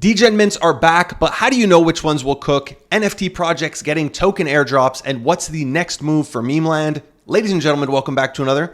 Degen Mints are back, but how do you know which ones will cook? NFT projects getting token airdrops, and what's the next move for Memeland? Ladies and gentlemen, welcome back to another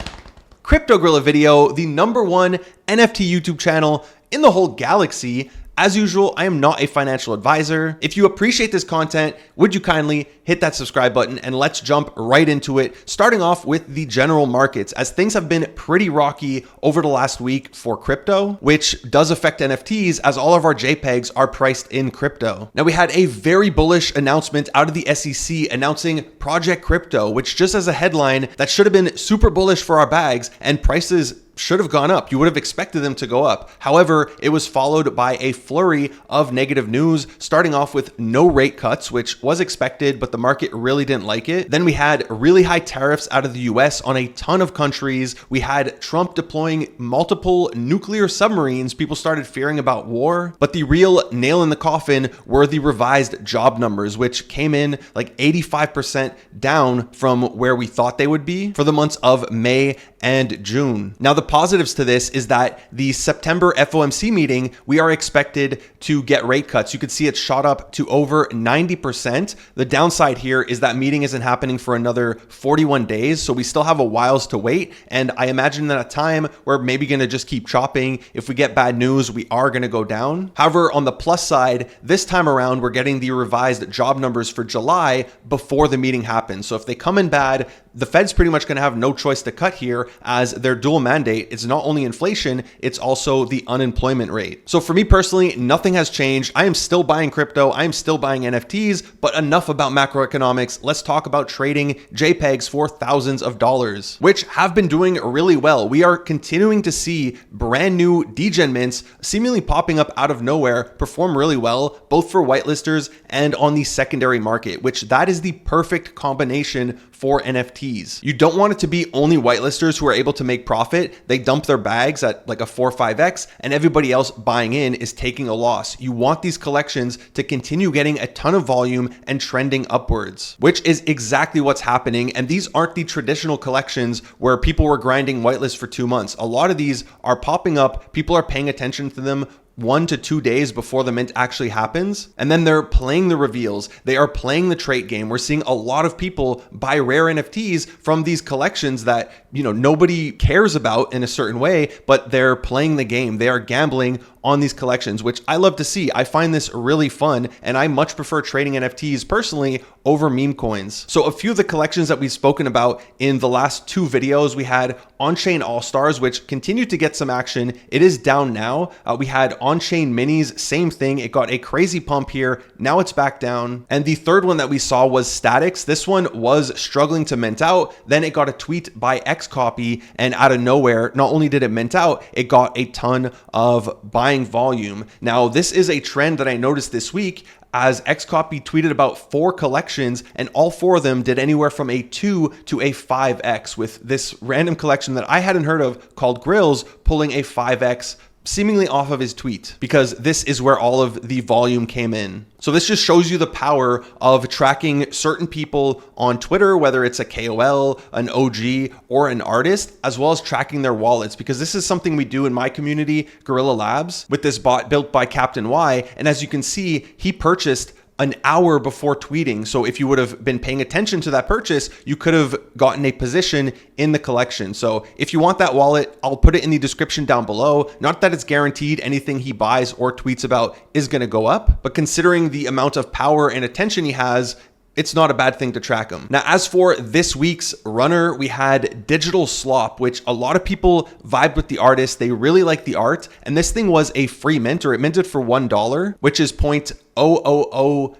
Crypto Gorilla video, the #1 NFT YouTube channel in the whole galaxy. As usual, I am not a financial advisor. If you appreciate this content, would you kindly hit that subscribe button and let's jump right into it, starting off with the general markets, as things have been pretty rocky over the last week for crypto, which does affect NFTs as all of our JPEGs are priced in crypto. Now, we had a very bullish announcement out of the SEC announcing Project Crypto, which just as a headline, that should have been super bullish for our bags, and prices should have gone up. You would have expected them to go up. However, it was followed by a flurry of negative news, starting off with no rate cuts, which was expected, but the market really didn't like it. Then we had really high tariffs out of the US on a ton of countries. We had Trump deploying multiple nuclear submarines. People started fearing about war. But the real nail in the coffin were the revised job numbers, which came in like 85% down from where we thought they would be for the months of May and June. Now, the positives to this is that the September FOMC meeting, we are expected to get rate cuts. You could see it shot up to over 90%. The downside here is that meeting isn't happening for another 41 days. So we still have a whiles to wait. And I imagine that at a time we're maybe going to just keep chopping. If we get bad news, we are going to go down. However, on the plus side, this time around, we're getting the revised job numbers for July before the meeting happens. So if they come in bad, the Fed's pretty much going to have no choice to cut here, as their dual mandate, it's not only inflation, it's also the unemployment rate. So for me personally, nothing has changed. I am still buying crypto. I am still buying NFTs, but enough about macroeconomics. Let's talk about trading JPEGs for thousands of dollars, which have been doing really well. We are continuing to see brand new Degen Mints seemingly popping up out of nowhere perform really well, both for whitelisters and on the secondary market, which that is the perfect combination for NFTs. You don't want it to be only whitelisters who are able to make profit. They dump their bags at like a 4 or 5x, and everybody else buying in is taking a loss. You want these collections to continue getting a ton of volume and trending upwards, which is exactly what's happening. And these aren't the traditional collections where people were grinding whitelist for 2 months. A lot of these are popping up. People are paying attention to them 1 to 2 days before the mint actually happens. And then they're playing the reveals. They are playing the trait game. We're seeing a lot of people buy rare NFTs from these collections that, nobody cares about in a certain way, but they're playing the game. They are gambling on these collections, which I love to see. I find this really fun, and I much prefer trading NFTs personally over meme coins. So a few of the collections that we've spoken about in the last 2 videos, we had On-Chain All-Stars, which continued to get some action. It is down now. We had On-Chain Minis, same thing. It got a crazy pump here. Now it's back down. And the third one that we saw was Statics. This one was struggling to mint out. Then it got a tweet by Xcopy, and out of nowhere, not only did it mint out, it got a ton of buying volume. Now, this is a trend that I noticed this week, as Xcopy tweeted about 4 collections, and all 4 of them did anywhere from a 2 to a 5x, with this random collection that I hadn't heard of called Grills pulling a 5x seemingly off of his tweet, because this is where all of the volume came in. So this just shows you the power of tracking certain people on Twitter, whether it's a KOL, an OG, or an artist, as well as tracking their wallets, because this is something we do in my community, Gorilla Labs, with this bot built by Captain Y. And as you can see, he purchased an hour before tweeting. So if you would have been paying attention to that purchase, you could have gotten a position in the collection. So if you want that wallet, I'll put it in the description down below. Not that it's guaranteed anything he buys or tweets about is going to go up, but considering the amount of power and attention he has, it's not a bad thing to track him. Now, as for this week's runner, we had Digital Slop, which a lot of people vibed with the artist. They really like the art. And this thing was a free mint, or it minted for $1, which is 0.0003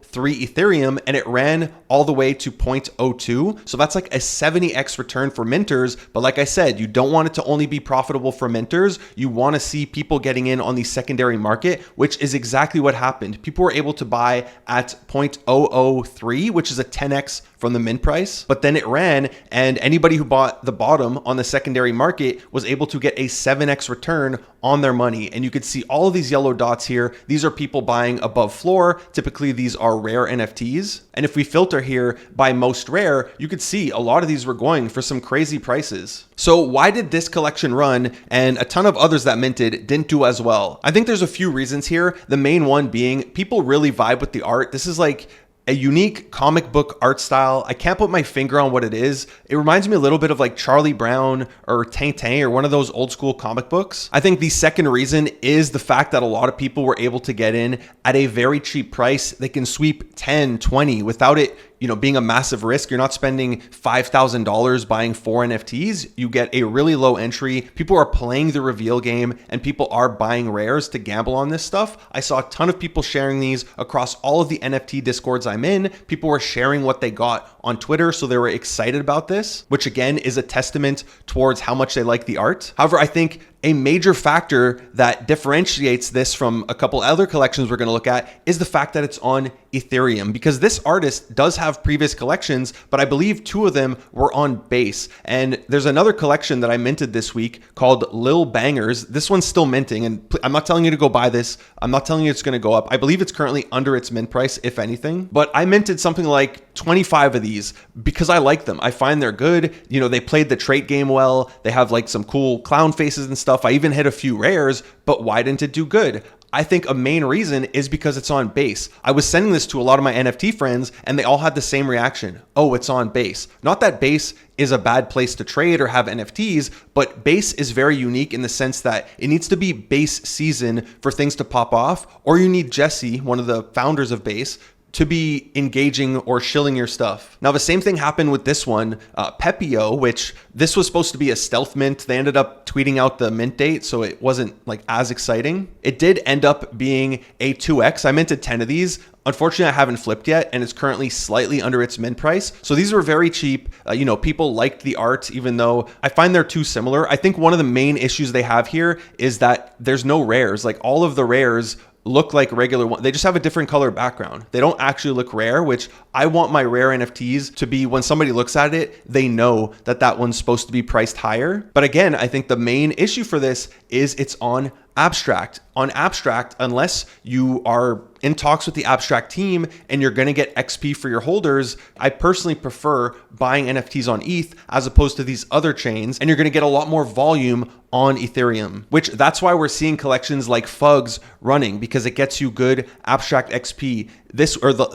Ethereum, and it ran all the way to 0.02. So that's like a 70x return for minters. But like I said, you don't want it to only be profitable for minters. You want to see people getting in on the secondary market, which is exactly what happened. People were able to buy at 0.003, which which is a 10x from the mint price, but then it ran, and anybody who bought the bottom on the secondary market was able to get a 7x return on their money. And you could see all of these yellow dots here. These are people buying above floor. Typically, these are rare NFTs. And if we filter here by most rare, you could see a lot of these were going for some crazy prices. So why did this collection run and a ton of others that minted didn't do as well? I think there's a few reasons here. The main one being people really vibe with the art. This is like a unique comic book art style. I can't put my finger on what it is. It reminds me a little bit of like Charlie Brown or Tintin or one of those old school comic books. I think the second reason is the fact that a lot of people were able to get in at a very cheap price. They can sweep 10, 20 without it, being a massive risk. You're not spending $5,000 buying 4 NFTs. You get a really low entry. People are playing the reveal game and people are buying rares to gamble on this stuff. I saw a ton of people sharing these across all of the NFT discords I'm in. People were sharing what they got on Twitter, so they were excited about this, which again is a testament towards how much they like the art. However, I think a major factor that differentiates this from a couple other collections we're going to look at is the fact that it's on Ethereum, because this artist does have previous collections, but I believe 2 of them were on base. And there's another collection that I minted this week called Lil Bangers. This one's still minting, and I'm not telling you to go buy this. I'm not telling you it's going to go up. I believe it's currently under its mint price, if anything, but I minted something like 25 of these because I like them. I find they're good. They played the trait game well. They have like some cool clown faces and stuff. I even hit a few rares, but why didn't it do good? I think a main reason is because it's on base. I was sending this to a lot of my NFT friends and they all had the same reaction. Oh, it's on base. Not that base is a bad place to trade or have NFTs, but base is very unique in the sense that it needs to be base season for things to pop off, or you need Jesse, one of the founders of base, to be engaging or shilling your stuff. Now, the same thing happened with this one, Pepio, which this was supposed to be a stealth mint. They ended up tweeting out the mint date, so it wasn't like as exciting. It did end up being a 2x. I minted 10 of these. Unfortunately, I haven't flipped yet, and it's currently slightly under its mint price. So these were very cheap. People liked the art, even though I find they're too similar. I think one of the main issues they have here is that there's no rares. Like all of the rares look like regular ones. They just have a different color background. They don't actually look rare, which I want my rare NFTs to be when somebody looks at it, they know that that one's supposed to be priced higher. But again, I think the main issue for this is it's on Abstract. On Abstract, unless you are in talks with the Abstract team and you're going to get XP for your holders, I personally prefer buying NFTs on ETH as opposed to these other chains, and you're going to get a lot more volume on Ethereum, which that's why we're seeing collections like Fugs running, because it gets you good Abstract XP.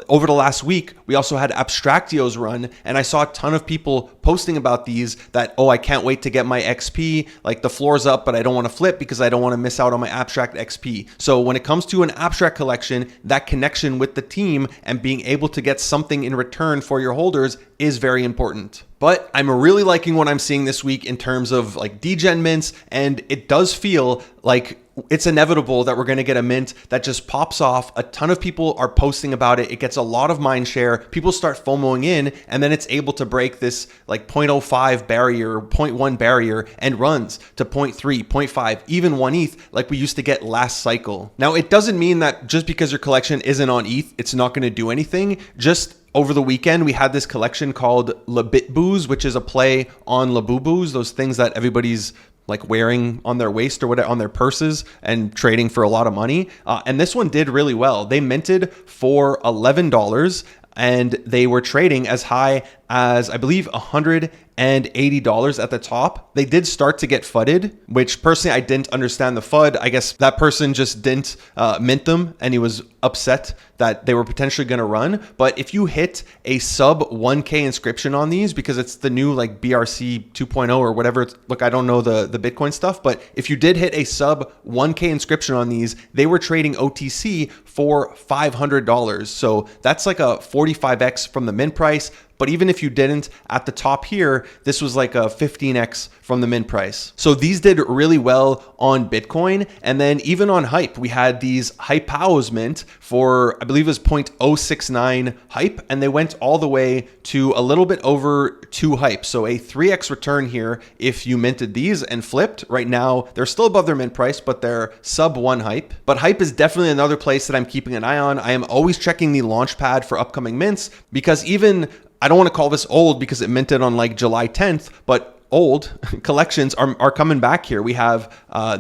Over the last week, we also had Abstractios run, and I saw a ton of people posting about these that, oh, I can't wait to get my XP. Like the floor's up, but I don't want to flip because I don't want to miss out on my Abstract XP. So when it comes to an Abstract collection, that connection with the team and being able to get something in return for your holders is very important. But I'm really liking what I'm seeing this week in terms of like Degen Mints, and it does feel like it's inevitable that we're going to get a mint that just pops off. A ton of people are posting about it. It gets a lot of mind share. People start FOMOing in, and then it's able to break this like 0.05 barrier, 0.1 barrier, and runs to 0.3, 0.5, even 1 ETH like we used to get last cycle. Now, it doesn't mean that just because your collection isn't on ETH, it's not going to do anything. Just over the weekend, we had this collection called Labitbus, which is a play on Labubus, those things that everybody's like wearing on their waist or whatever, on their purses, and trading for a lot of money. And this one did really well. They minted for $11 and they were trading as high as, I believe, $180 at the top. They did start to get fudded, which personally I didn't understand the FUD. I guess that person just didn't mint them and he was upset that they were potentially going to run. But if you hit a sub 1K inscription on these, because it's the new like BRC 2.0 or whatever, look, I don't know the Bitcoin stuff, but if you did hit a sub 1K inscription on these, they were trading OTC for $500. So that's like a 45x from the mint price. But even if you didn't, at the top here, this was like a 15x from the mint price. So these did really well on Bitcoin. And then even on Hype, we had these Hypaos mint for, I believe it was 0.069 Hype, and they went all the way to a little bit over 2 Hype. So a 3x return here if you minted these and flipped. Right now, they're still above their mint price, but they're sub 1 Hype. But Hype is definitely another place that I'm keeping an eye on. I am always checking the launchpad for upcoming mints, because even, I don't want to call this old because it minted on like July 10th, but old collections are coming back here. We have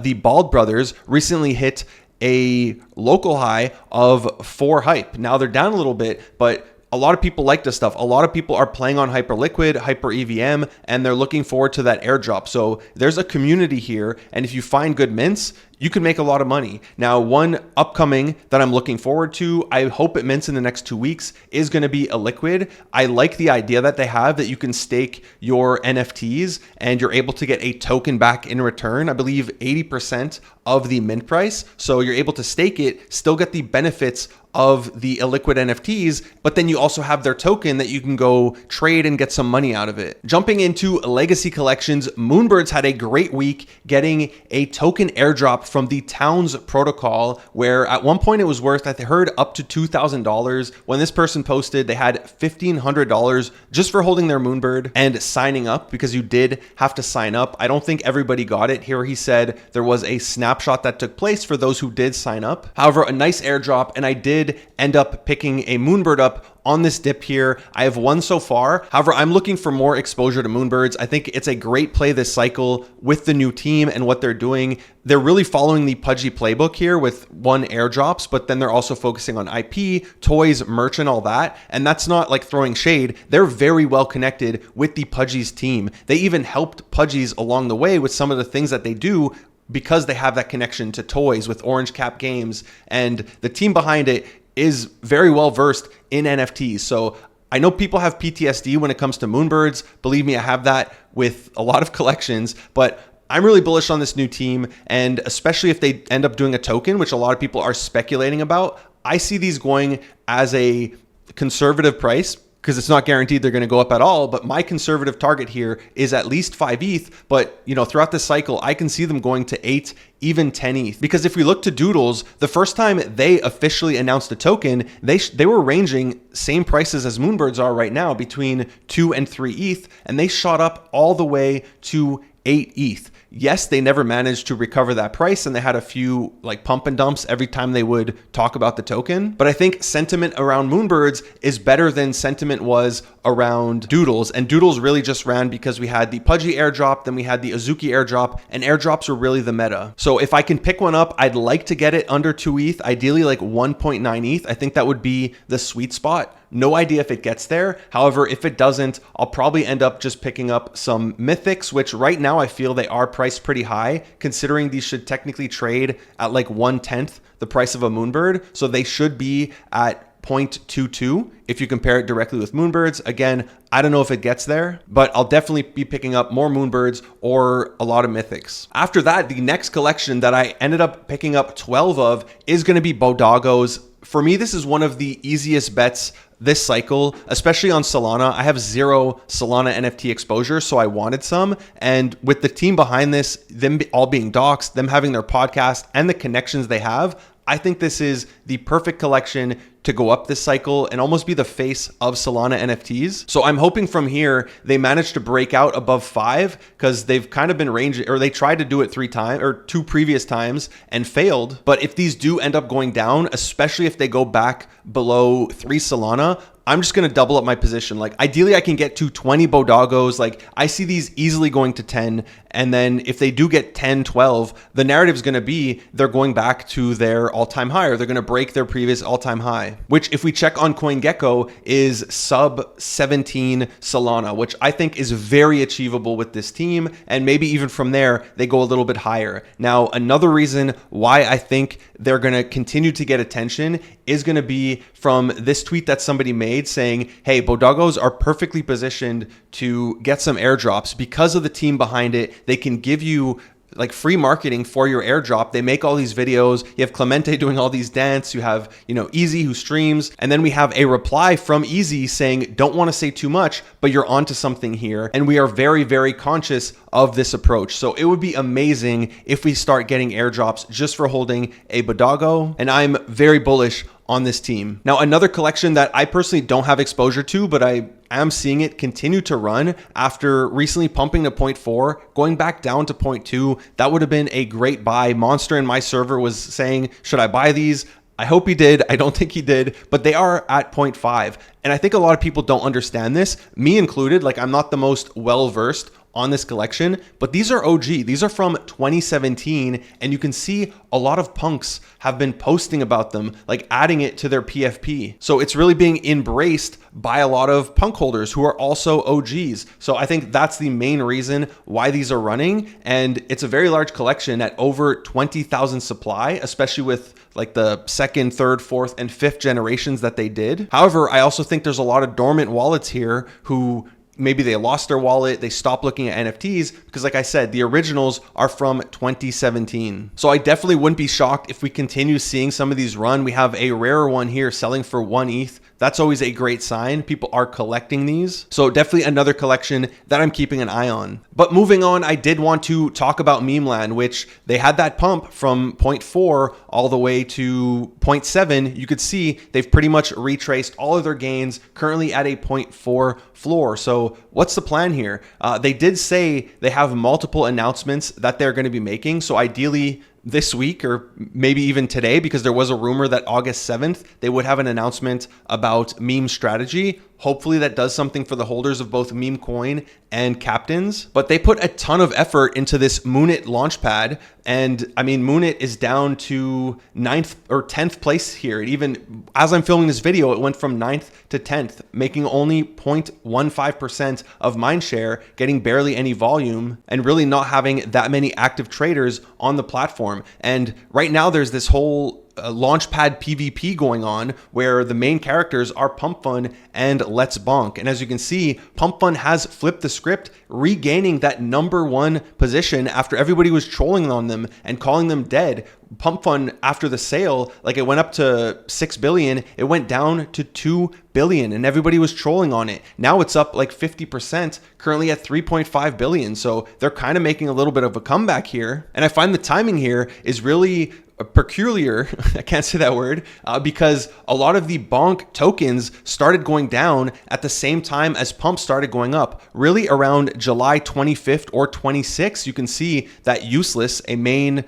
the Bald Brothers recently hit a local high of 4 Hype. Now they're down a little bit, but a lot of people like this stuff. A lot of people are playing on hyperliquid, hyper EVM, and they're looking forward to that airdrop. So there's a community here, and if you find good mints, you can make a lot of money. Now, one upcoming that I'm looking forward to, I hope it mints in the next 2 weeks, is going to be Illiquid. I like the idea that they have that you can stake your NFTs and you're able to get a token back in return. I believe 80% of the mint price. So you're able to stake it, still get the benefits of the Illiquid NFTs, but then you also have their token that you can go trade and get some money out of it. Jumping into legacy collections, Moonbirds had a great week getting a token airdrop from the Towns protocol, where at one point it was worth, I heard, up to $2,000. When this person posted, they had $1,500 just for holding their Moonbird and signing up, because you did have to sign up. I don't think everybody got it. Here he said there was a snapshot that took place for those who did sign up. However, a nice airdrop, and I did end up picking a Moonbird up on this dip here. I have one so far. However, I'm looking for more exposure to Moonbirds. I think it's a great play this cycle with the new team and what they're doing. They're really following the pudgy playbook here with one airdrops, but then they're also focusing on IP, toys, merch, and all that. And that's not like throwing shade. They're very well connected with the pudgies team. They even helped pudgies along the way with some of the things that they do, because they have that connection to toys with Orange Cap Games, and the team behind it is very well versed in NFTs. So I know people have PTSD when it comes to Moonbirds. Believe me, I have that with a lot of collections, but I'm really bullish on this new team, and especially if they end up doing a token, which a lot of people are speculating about. I see these going as a conservative price, because it's not guaranteed they're going to go up at all. But my conservative target here is at least 5 ETH. But, you know, throughout this cycle, I can see them going to 8, even 10 ETH. Because if we look to Doodles, the first time they officially announced a token, they were ranging same prices as Moonbirds are right now, between 2 and 3 ETH. And they shot up all the way to 8 ETH. Yes, they never managed to recover that price, and they had a few like pump and dumps every time they would talk about the token. But I think sentiment around Moonbirds is better than sentiment was around Doodles. And Doodles really just ran because we had the Pudgy airdrop, then we had the Azuki airdrop, and airdrops were really the meta. So if I can pick one up, I'd like to get it under 2 ETH, ideally like 1.9 ETH. I think that would be the sweet spot. No idea if it gets there. However, if it doesn't, I'll probably end up just picking up some mythics, which right now I feel they are priced pretty high, considering these should technically trade at like 1/10 the price of a Moonbird. So they should be at 0.22 if you compare it directly with Moonbirds. Again, I don't know if it gets there, but I'll definitely be picking up more Moonbirds or a lot of mythics. After that, the next collection that I ended up picking up 12 of is going to be Bodoggos. For me, this is one of the easiest bets this cycle, especially on Solana. I have 0 Solana NFT exposure, so I wanted some. And with the team behind this, them all being docs, them having their podcast, and the connections they have, I think this is the perfect collection to go up this cycle and almost be the face of Solana NFTs. So I'm hoping from here they manage to break out above 5, because they've kind of been ranging, or they tried to do it 3 times or 2 previous times and failed. But if these do end up going down, especially if they go back below 3 Solana, I'm just going to double up my position. Like ideally I can get to 20 Bodoggos. Like I see these easily going to 10. And then if they do get 10, 12, the narrative is going to be they're going back to their all-time high, or they're going to break their previous all-time high, which if we check on CoinGecko is sub 17 Solana, which I think is very achievable with this team. And maybe even from there, they go a little bit higher. Now, another reason why I think they're going to continue to get attention is going to be from this tweet that somebody made saying, hey, Bodoggos are perfectly positioned to get some airdrops because of the team behind it. They can give you like free marketing for your airdrop. They make all these videos. You have Clemente doing all these dance. You have, Easy who streams. And then we have a reply from Easy saying, don't want to say too much, but you're onto something here. And we are very, very conscious of this approach. So it would be amazing if we start getting airdrops just for holding a Bodoggo. And I'm very bullish on this team. Now, another collection that I personally don't have exposure to, but I am seeing it continue to run after recently pumping to 0.4, going back down to 0.2. That would have been a great buy. Monster in my server was saying, should I buy these? I hope he did. I don't think he did, but they are at 0.5. And I think a lot of people don't understand this, me included. Like, I'm not the most well-versed on this collection, but these are OG. These are from 2017, and you can see a lot of punks have been posting about them, like adding it to their PFP. So it's really being embraced by a lot of punk holders who are also OGs. So I think that's the main reason why these are running, and it's a very large collection at over 20,000 supply, especially with like the second, third, fourth, and fifth generations that they did. However, I also think there's a lot of dormant wallets here who maybe they lost their wallet, they stopped looking at NFTs because, like I said, the originals are from 2017. So I definitely wouldn't be shocked if we continue seeing some of these run. We have a rarer one here selling for 1 ETH. That's always a great sign. People are collecting these. So definitely another collection that I'm keeping an eye on. But moving on, I did want to talk about Memeland, which they had that pump from 0.4 all the way to 0.7. You could see they've pretty much retraced all of their gains, currently at a 0.4 floor. So what's the plan here? They did say they have multiple announcements that they're going to be making. So ideally, this week or maybe even today, because there was a rumor that August 7th, they would have an announcement about meme strategy. Hopefully that does something for the holders of both Memecoin and captainz. But they put a ton of effort into this Moonit launchpad. And I mean, Moonit is down to 9th or 10th place here. It even, as I'm filming this video, it went from 9th to 10th, making only 0.15% of mindshare, getting barely any volume, and really not having that many active traders on the platform. And right now there's this whole launchpad PvP going on where the main characters are pumpfun and let's bonk. And as you can see, pumpfun has flipped the script, regaining that #1 position after everybody was trolling on them and calling them dead. Pumpfun, after the sale, like it went up to 6 billion, it went down to 2 billion and everybody was trolling on it. Now it's up like 50%, currently at 3.5 billion. So they're kind of making a little bit of a comeback here. And I find the timing here is really peculiar, I can't say that word, because a lot of the bonk tokens started going down at the same time as pump started going up. Really around July 25th or 26th, you can see that Useless, a main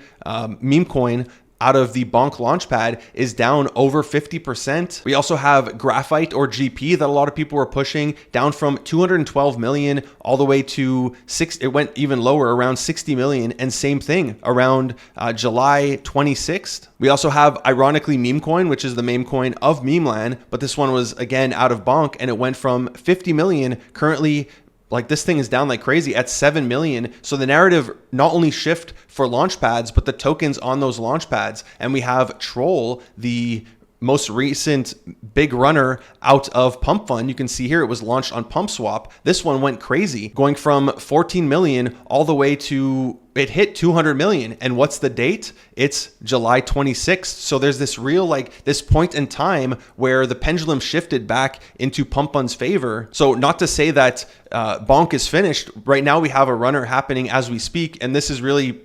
meme coin out of the bonk launchpad, is down over 50%. We also have Graphite or GP that a lot of people were pushing, down from 212 million all the way to it went even lower, around 60 million, and same thing around July 26th. We also have, ironically, Memecoin, which is the meme coin of Memeland, but this one was again out of bonk and it went from 50 million, currently like this thing is down like crazy at 7 million. So the narrative not only shift for launchpads, but the tokens on those launchpads. And we have Troll, the most recent big runner out of pumpfun. You can see here it was launched on PumpSwap. This one went crazy, going from 14 million all the way to, it hit 200 million. And what's the date? It's July 26th. So there's this real, like this point in time where the pendulum shifted back into pumpfun's favor. So not to say that bonk is finished. Right now we have a runner happening as we speak. And this is really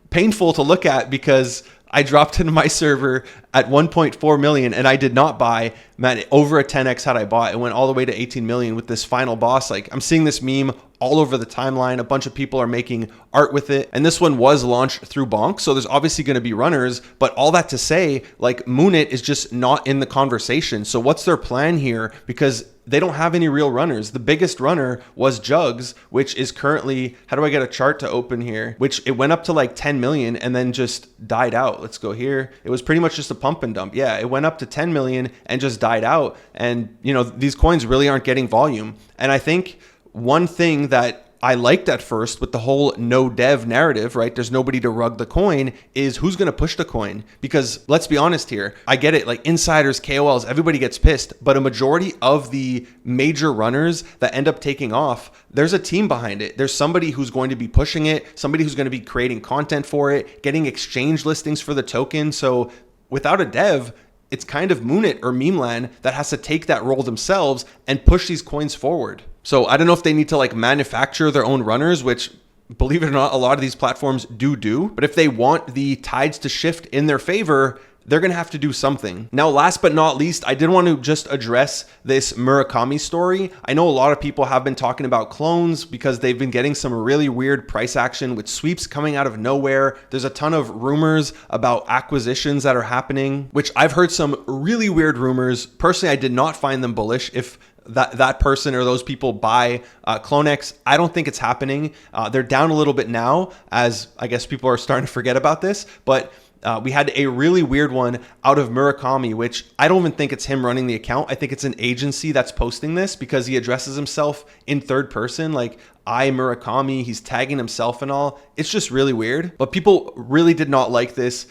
painful to look at because I dropped into my server at 1.4 million and I did not buy. Man, over a 10x had I bought. It went all the way to 18 million with this final boss. Like, I'm seeing this meme all over the timeline. A bunch of people are making art with it. And this one was launched through bonk. So there's obviously going to be runners, but all that to say, like, Moonit is just not in the conversation. So what's their plan here? Because they don't have any real runners. The biggest runner was Jugs, which is currently, how do I get a chart to open here? Which it went up to like 10 million and then just died out. Let's go here. It was pretty much just a pump and dump. Yeah, it went up to 10 million and just died out. And, you know, these coins really aren't getting volume. And I think one thing that I liked at first with the whole no dev narrative, right? There's nobody to rug the coin, is who's going to push the coin? Because let's be honest here. I get it. Like insiders, KOLs, everybody gets pissed, but a majority of the major runners that end up taking off, there's a team behind it. There's somebody who's going to be pushing it, somebody who's going to be creating content for it, getting exchange listings for the token. So without a dev, it's kind of Moonit or Memeland that has to take that role themselves and push these coins forward. So I don't know if they need to like manufacture their own runners, which, believe it or not, a lot of these platforms do. But if they want the tides to shift in their favor, they're going to have to do something. Now, last but not least, I did want to just address this Murakami story. I know a lot of people have been talking about clones because they've been getting some really weird price action with sweeps coming out of nowhere. There's a ton of rumors about acquisitions that are happening, which I've heard some really weird rumors. Personally, I did not find them bullish. If that person or those people buy CloneX, I don't think it's happening. They're down a little bit now, as I guess people are starting to forget about this, but we had a really weird one out of Murakami, which I don't even think it's him running the account. I think it's an agency that's posting this because he addresses himself in third person, like I Murakami, he's tagging himself and all. It's just really weird, but people really did not like this.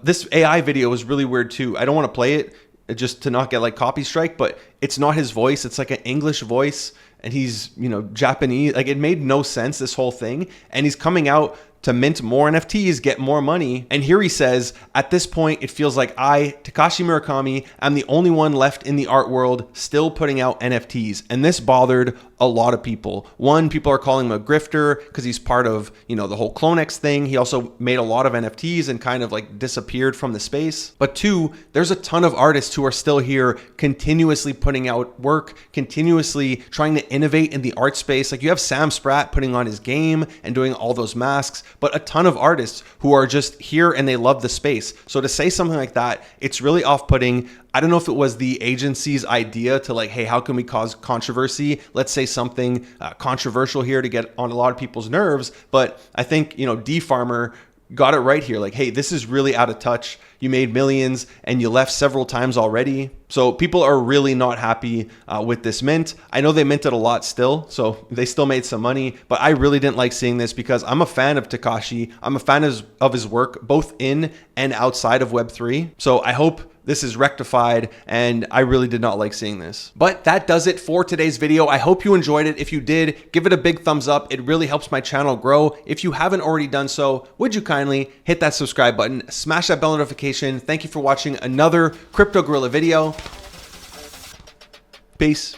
This AI video was really weird too. I don't want to play it just to not get like copy strike, but it's not his voice. It's like an English voice and he's, you know, Japanese. Like it made no sense, this whole thing. And he's coming out to mint more NFTs, get more money. And here he says, at this point, it feels like I, Takashi Murakami, am the only one left in the art world still putting out NFTs. And this bothered a lot of people. One, people are calling him a grifter because he's part of, you know, the whole CloneX thing. He also made a lot of NFTs and kind of like disappeared from the space. But two, there's a ton of artists who are still here continuously putting out work, continuously trying to innovate in the art space. Like you have Sam Spratt putting on his game and doing all those masks, but a ton of artists who are just here and they love the space. So to say something like that, it's really off-putting. I don't know if it was the agency's idea to like, hey, how can we cause controversy? Let's say something controversial here to get on a lot of people's nerves. But I think, you know, D-Farmer got it right here. Like, hey, this is really out of touch. You made millions and you left several times already. So people are really not happy with this mint. I know they minted a lot still, so they still made some money, but I really didn't like seeing this because I'm a fan of Takashi. I'm a fan of his work, both in and outside of Web3. So I hope this is rectified, and I really did not like seeing this. But that does it for today's video. I hope you enjoyed it. If you did, give it a big thumbs up. It really helps my channel grow. If you haven't already done so, would you kindly hit that subscribe button, smash that bell notification. Thank you for watching another Crypto Gorilla video. Peace.